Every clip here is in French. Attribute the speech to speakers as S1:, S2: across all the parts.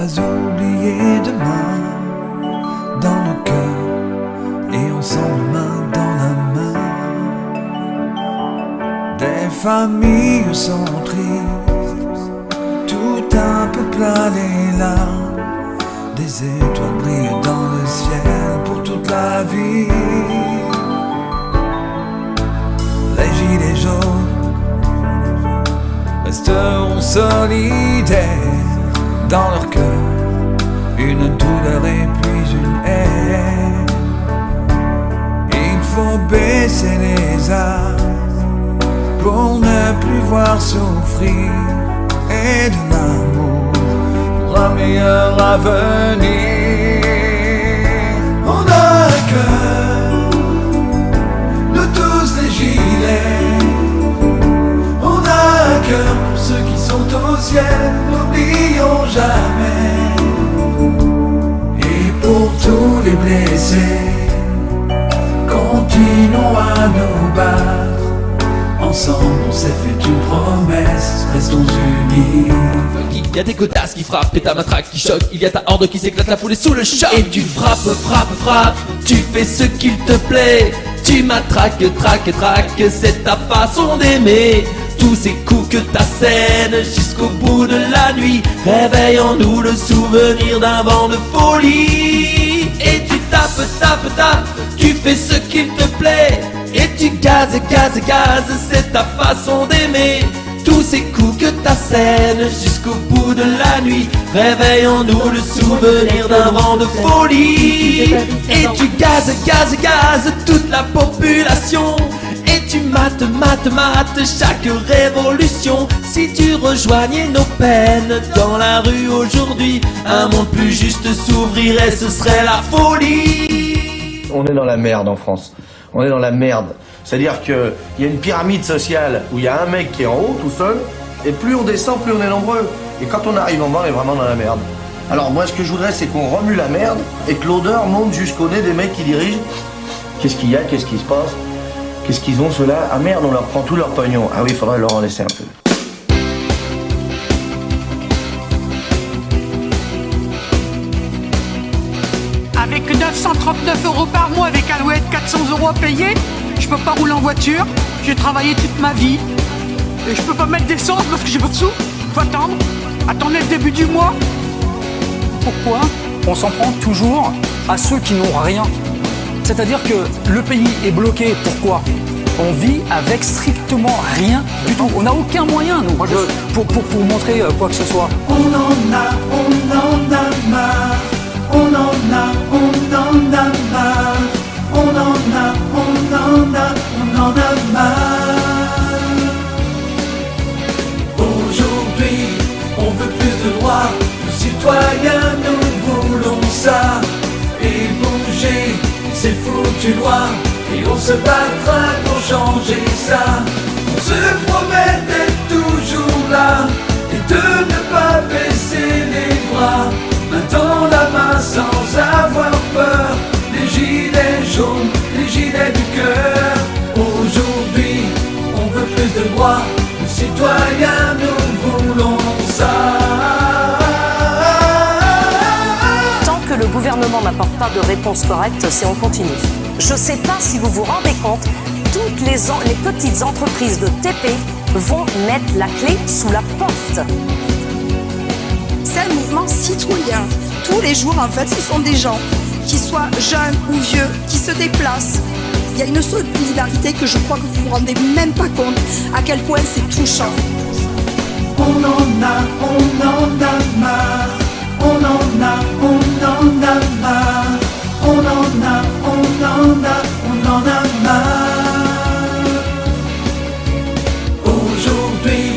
S1: pas oublier demain dans nos cœurs et ensemble main dans la main. Des familles sont tristes, tout un peuple a les larmes. Des étoiles brillent dans le ciel pour toute la vie. Les gilets jaunes resteront solidaires dans leur cœur, une douleur et puis une haine. Il faut baisser les armes pour ne plus voir souffrir et de l'amour pour un meilleur avenir. On a un cœur, nous tous les gilets. On a un cœur pour ceux qui sont au ciel, n'oublions jamais. Et pour tous les blessés, continuons à nous battre. Ensemble on s'est fait une promesse, restons unis.
S2: Il y a des godasses qui frappent et ta matraque qui choque. Il y a ta horde qui s'éclate, la foule est sous le choc. Et tu frappes, frappes, frappes, tu fais ce qu'il te plaît. Tu matraques, traques, traques, c'est ta façon d'aimer. Tous ces coups que t'assènes jusqu'au bout de la nuit réveillent en nous le souvenir d'un vent de folie. Et tu tapes, tapes, tapes, tu fais ce qu'il te plaît. Et tu gazes, gazes, gazes, c'est ta façon d'aimer. Tous ces coups que t'assènes jusqu'au bout de la nuit réveillent en nous le souvenir d'un vent de folie. Et tu gazes, gazes, gazes toute la population. Et tu mates, mates, mates chaque révolution. Si tu rejoignais nos peines dans la rue aujourd'hui, un monde plus juste s'ouvrirait, ce serait la folie.
S3: On est dans la merde en France. On est dans la merde. C'est-à-dire qu'il y a une pyramide sociale où il y a un mec qui est en haut tout seul, et plus on descend, plus on est nombreux. Et quand on arrive en bas, on est vraiment dans la merde. Alors moi, ce que je voudrais, c'est qu'on remue la merde et que l'odeur monte jusqu'au nez des mecs qui dirigent. Qu'est-ce qu'il y a? Qu'est-ce qui se passe? Qu'est-ce qu'ils ont ceux-là? Ah merde, on leur prend tout leur pognon. Ah oui, il faudrait leur en laisser un peu.
S4: Avec 939 € par mois, avec Alouette 400 € à payer, je peux pas rouler en voiture, j'ai travaillé toute ma vie. Et je peux pas mettre d'essence parce que j'ai pas de sous. Faut attendre le début du mois.
S5: Pourquoi on s'en prend toujours à ceux qui n'ont rien? C'est-à-dire que le pays est bloqué, pourquoi? On vit avec strictement rien du tout. On n'a aucun moyen, nous, pour montrer quoi que ce soit.
S1: On en a marre. On en a marre. On en a marre. Aujourd'hui, on veut plus de droits. Nous citoyens, nous voulons ça. Et bouger, c'est foutu loin. Et on se battra pour changer ça. On se promet d'être toujours là et de ne pas baisser les bras. Main dans la main sans avoir peur. Les gilets jaunes, les gilets du cœur. Aujourd'hui, on veut plus de droits. Les citoyens, nous voulons ça.
S6: Tant que le gouvernement n'apporte pas de réponse correcte, c'est on continue. Je ne sais pas si vous vous rendez compte, toutes les petites entreprises de TP vont mettre la clé sous la porte.
S7: C'est un mouvement citoyen. Tous les jours, en fait, ce sont des gens, qui soient jeunes ou vieux, qui se déplacent. Il y a une solidarité que je crois que vous ne vous rendez même pas compte à quel point c'est touchant.
S1: On en a marre. On en a marre. On en a marre. Aujourd'hui,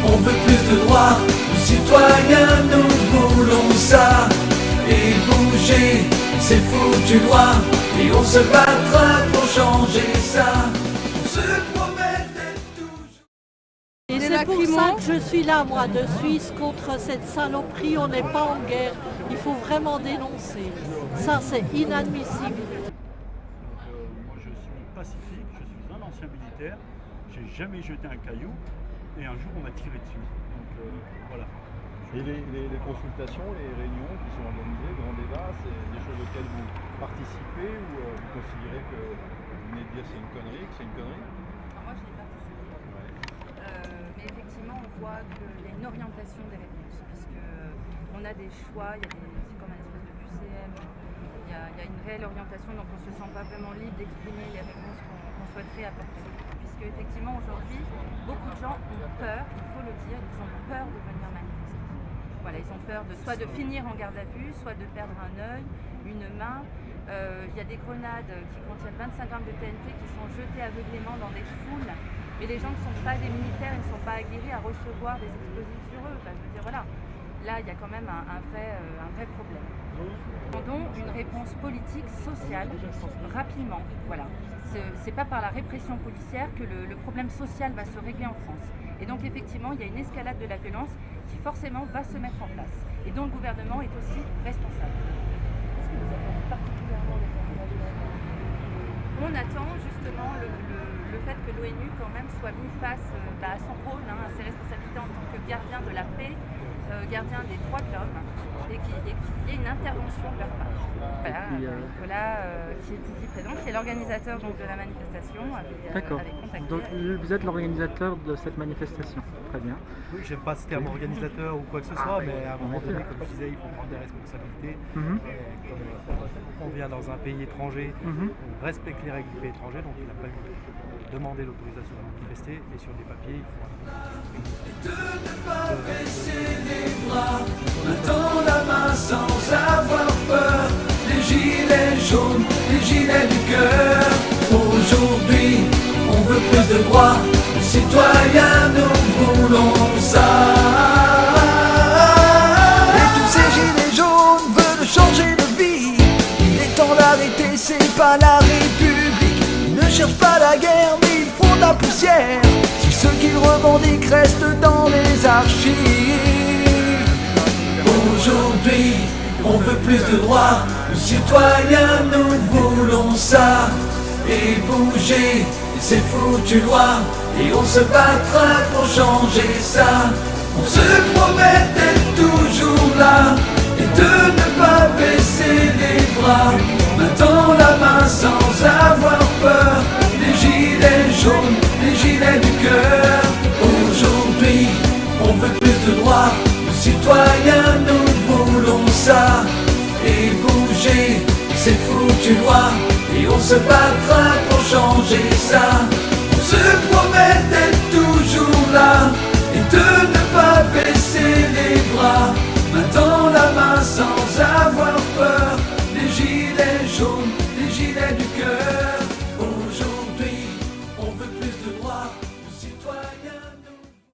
S1: on veut plus de droits. Les citoyens, nous voulons ça. Et bouger, c'est foutu loin. Et on se battra pour changer ça. On se promet d'être toujours.
S8: Et c'est pour ça que je suis là, moi, de Suisse, contre cette saloperie. On n'est pas en guerre. Il faut vraiment dénoncer. Ça, c'est inadmissible.
S9: Moi, je suis pacifique, je suis un ancien militaire. J'ai jamais jeté un caillou. Et un jour, on m'a tiré dessus. Donc voilà. Et les consultations, les réunions qui sont organisées, grands débats, c'est des choses auxquelles vous participez ou vous considérez que vous venez de dire c'est une connerie, que c'est une connerie?
S10: Alors moi je n'ai participé, mais effectivement on voit qu'il y a une orientation des réponses, puisqu'on a des choix, c'est comme un espèce de QCM, il y a une réelle orientation, donc on ne se sent pas vraiment libre d'exprimer les réponses qu'on souhaiterait apporter. Puisque effectivement aujourd'hui, beaucoup de gens ont peur, il faut le dire, ils ont peur de venir manifester. Voilà, ils ont peur soit de finir en garde à vue, soit de perdre un œil, une main. Il y a des grenades qui contiennent 25 grammes de TNT qui sont jetées aveuglément dans des foules. Mais les gens ne sont pas des militaires, ils ne sont pas aguerris à recevoir des explosifs sur eux. Enfin, je veux dire, voilà. Là, il y a quand même un vrai problème. Nous demandons une réponse politique, sociale, rapidement. Voilà. C'est pas par la répression policière que le problème social va se régler en France. Et donc, effectivement, il y a une escalade de la violence qui forcément va se mettre en place et dont le gouvernement est aussi responsable. Est-ce que vous attendez particulièrement les On attend justement le fait que l'ONU quand même soit mis face à son rôle, à ses responsabilités en tant que gardien de la paix, gardien des droits de l'homme, et qu'il y ait une intervention de leur part. Voilà, Nicolas qui est ici présent, qui est l'organisateur de la manifestation.
S11: D'accord. Donc vous êtes l'organisateur de cette manifestation. Très bien.
S12: Oui, j'aime pas ce terme organisateur ou quoi que ce soit, mais à un moment donné, comme je disais, il faut prendre des responsabilités. Comme on vient dans un pays étranger, on respecte les règles du pays étranger, donc il a fallu demander l'autorisation de manifester, et sur des papiers, il faut
S1: de ne pas baisser les bras, on tend la main sans avoir peur. Les gilets jaunes, les gilets du cœur. Aujourd'hui, on veut plus de droits, les citoyens, nous voulons ça.
S13: Et tous ces gilets jaunes veulent changer de vie. Il est temps d'arrêter, c'est pas la République. Ils ne cherchent pas la guerre, mais ils font de la poussière. Si ce qu'ils revendiquent reste dans les archives.
S1: Aujourd'hui, on veut plus de droits, les citoyens, nous voulons ça. Et bouger ces foutues lois, et on se battra pour changer ça. On se promet d'être toujours là, et de ne pas baisser les bras. Main dans la main sans avoir peur, les gilets jaunes, les gilets du cœur. Aujourd'hui, on veut plus de droits, les citoyens, nous voulons ça. Et bouger ces foutues lois, et on se battra